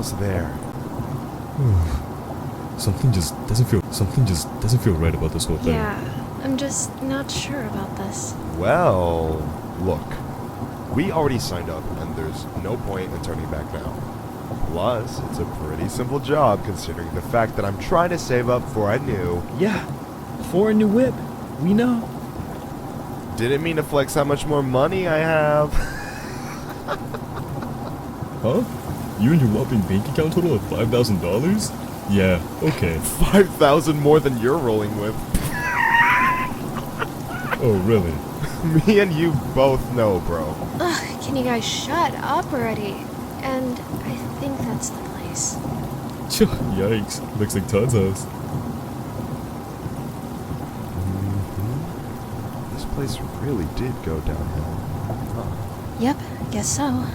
almost there. Something just doesn't feel right about this whole thing. Yeah, I'm just not sure about this. Well, look. We already signed up, and there's no point in turning back now. Plus, it's a pretty simple job considering the fact that I'm trying to save up for a new... Yeah, for a new whip. We know. Didn't mean to flex how much more money I have. Huh? You and your whopping bank account total of $5,000? Yeah, okay. 5,000 more than you're rolling with. Oh, really? Me and you both know, bro. Ugh, can you guys shut up already? And I think that's the place. Yikes. Looks like Todd's house. This place really did go downhill. Huh. Yep, guess so.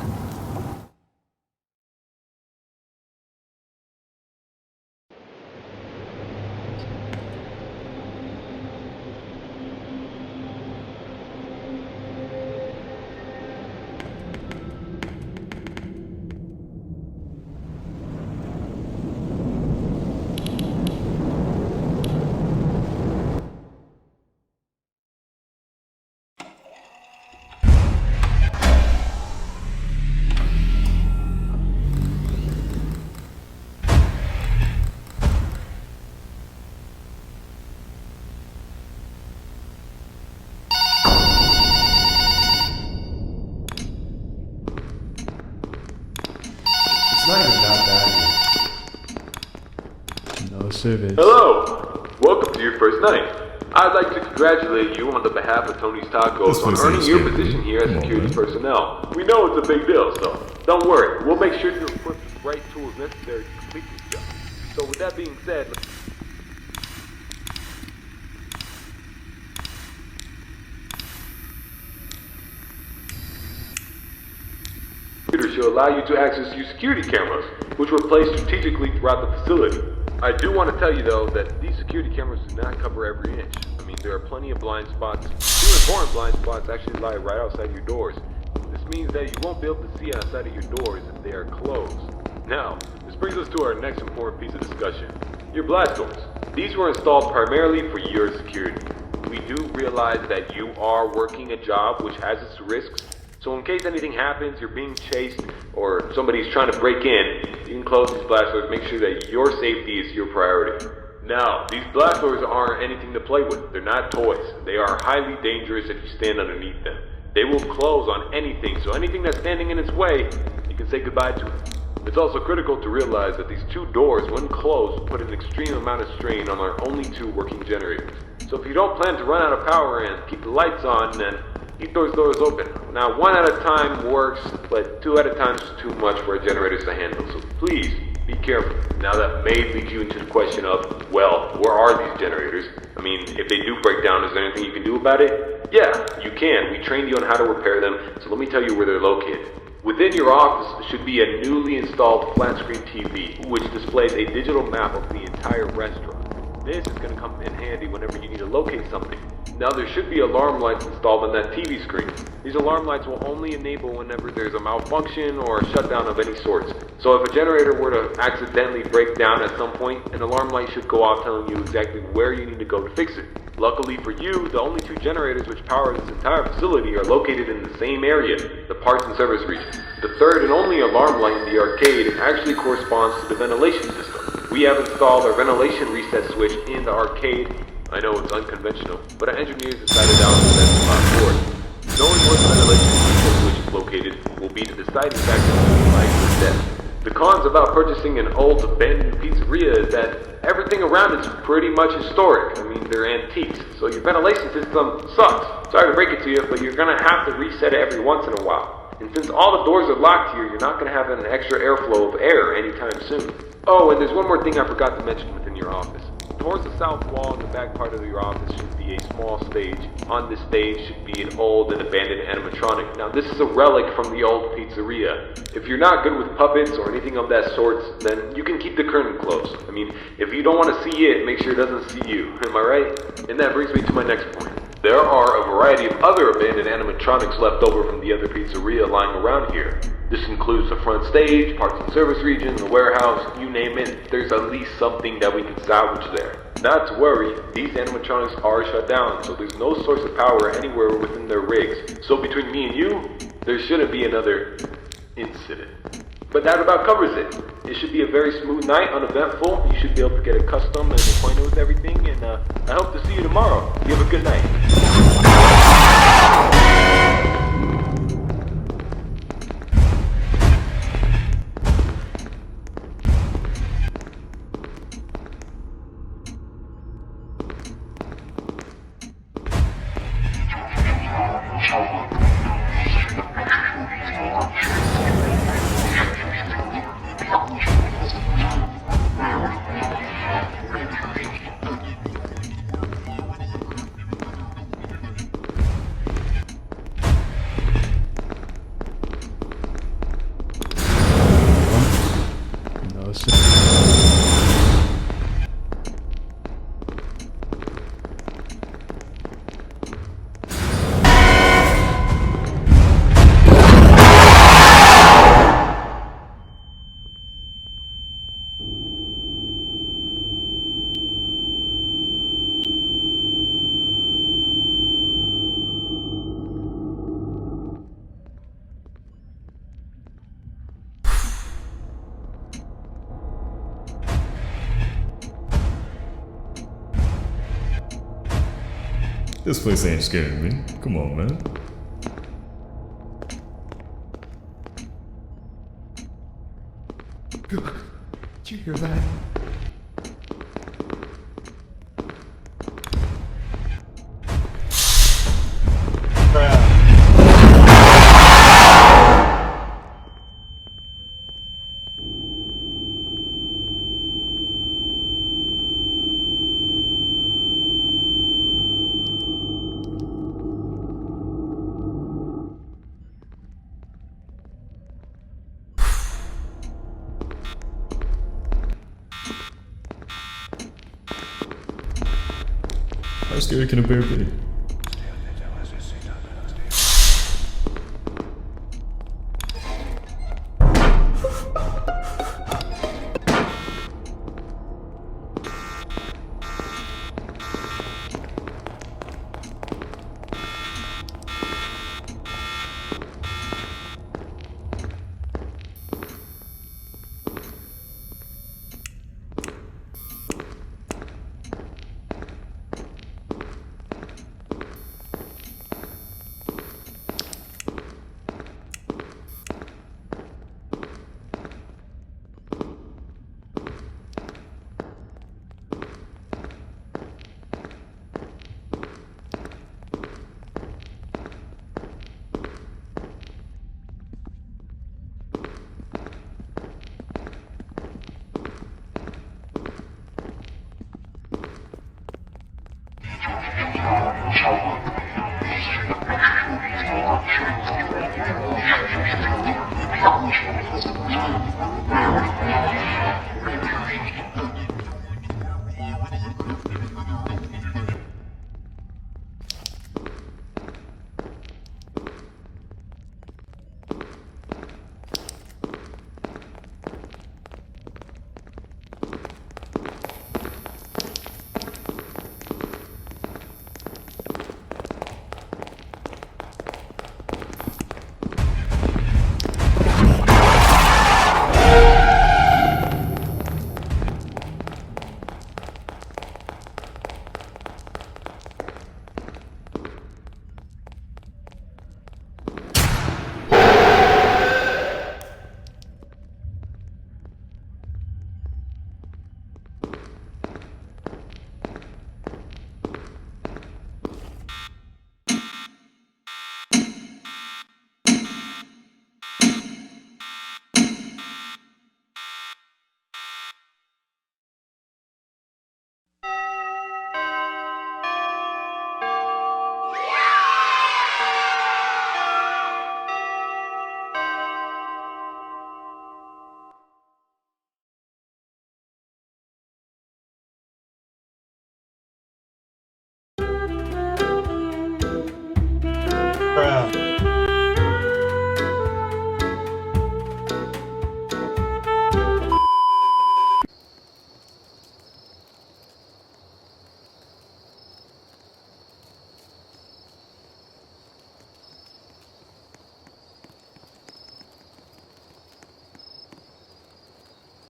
It's not even that bad. No service. Hello! Welcome to your first night. I'd like to congratulate you on the behalf of Tony's Tacos on earning your position here as security personnel. We know it's a big deal, so don't worry. We'll make sure you're equipped with the right tools necessary to complete this job. So with that being said, should allow you to access your security cameras, which were placed strategically throughout the facility. I do want to tell you though that these security cameras do not cover every inch. I mean, there are plenty of blind spots. Two important blind spots actually lie right outside your doors. This means that you won't be able to see outside of your doors if they are closed. Now, this brings us to our next important piece of discussion. Your blast doors. These were installed primarily for your security. We do realize that you are working a job which has its risks. So in case anything happens, you're being chased, or somebody's trying to break in, you can close these blast doors, make sure that your safety is your priority. Now, these blast doors aren't anything to play with. They're not toys. They are highly dangerous if you stand underneath them. They will close on anything, so anything that's standing in its way, you can say goodbye to it. It's also critical to realize that these two doors, when closed, put an extreme amount of strain on our only two working generators. So if you don't plan to run out of power and keep the lights on, then keep those doors open. Now, one at a time works, but two at a time is too much for our generators to handle, so please be careful. Now that may lead you into the question of, well, where are these generators? I mean, if they do break down, is there anything you can do about it? Yeah, you can. We trained you on how to repair them, so let me tell you where they're located. Within your office should be a newly installed flat-screen TV, which displays a digital map of the entire restaurant. This is going to come in handy whenever you need to locate something. Now there should be alarm lights installed on that TV screen. These alarm lights will only enable whenever there's a malfunction or a shutdown of any sort. So if a generator were to accidentally break down at some point, an alarm light should go off telling you exactly where you need to go to fix it. Luckily for you, the only two generators which power this entire facility are located in the same area, the parts and service region. The third and only alarm light in the arcade actually corresponds to the ventilation system. We have installed our ventilation reset switch in the arcade. I know it's unconventional, but our engineers decided that was the best spot for it. Knowing where the ventilation reset switch is located will be the deciding factor in life or death. The cons about purchasing an old abandoned pizzeria is that everything around it's pretty much historic. I mean, they're antiques, so your ventilation system sucks. Sorry to break it to you, but you're gonna have to reset it every once in a while. And since all the doors are locked here, you're not gonna have an extra airflow of air anytime soon. Oh, and there's one more thing I forgot to mention within your office. Towards the south wall in the back part of your office should be a small stage. On this stage should be an old and abandoned animatronic. Now this is a relic from the old pizzeria. If you're not good with puppets or anything of that sort, then you can keep the curtain closed. I mean, if you don't want to see it, make sure it doesn't see you. Am I right? And that brings me to my next point. There are a variety of other abandoned animatronics left over from the other pizzeria lying around here. This includes the front stage, parts and service region, the warehouse, you name it. There's at least something that we can salvage there. Not to worry, these animatronics are shut down, so there's no source of power anywhere within their rigs. So between me and you, there shouldn't be another incident. But that about covers it. It should be a very smooth night, uneventful. You should be able to get accustomed and acquainted with everything, and I hope to see you tomorrow. You have a good night. No, sir. This place ain't scaring me. Come on, man. Did you hear that? How scary can a bear be?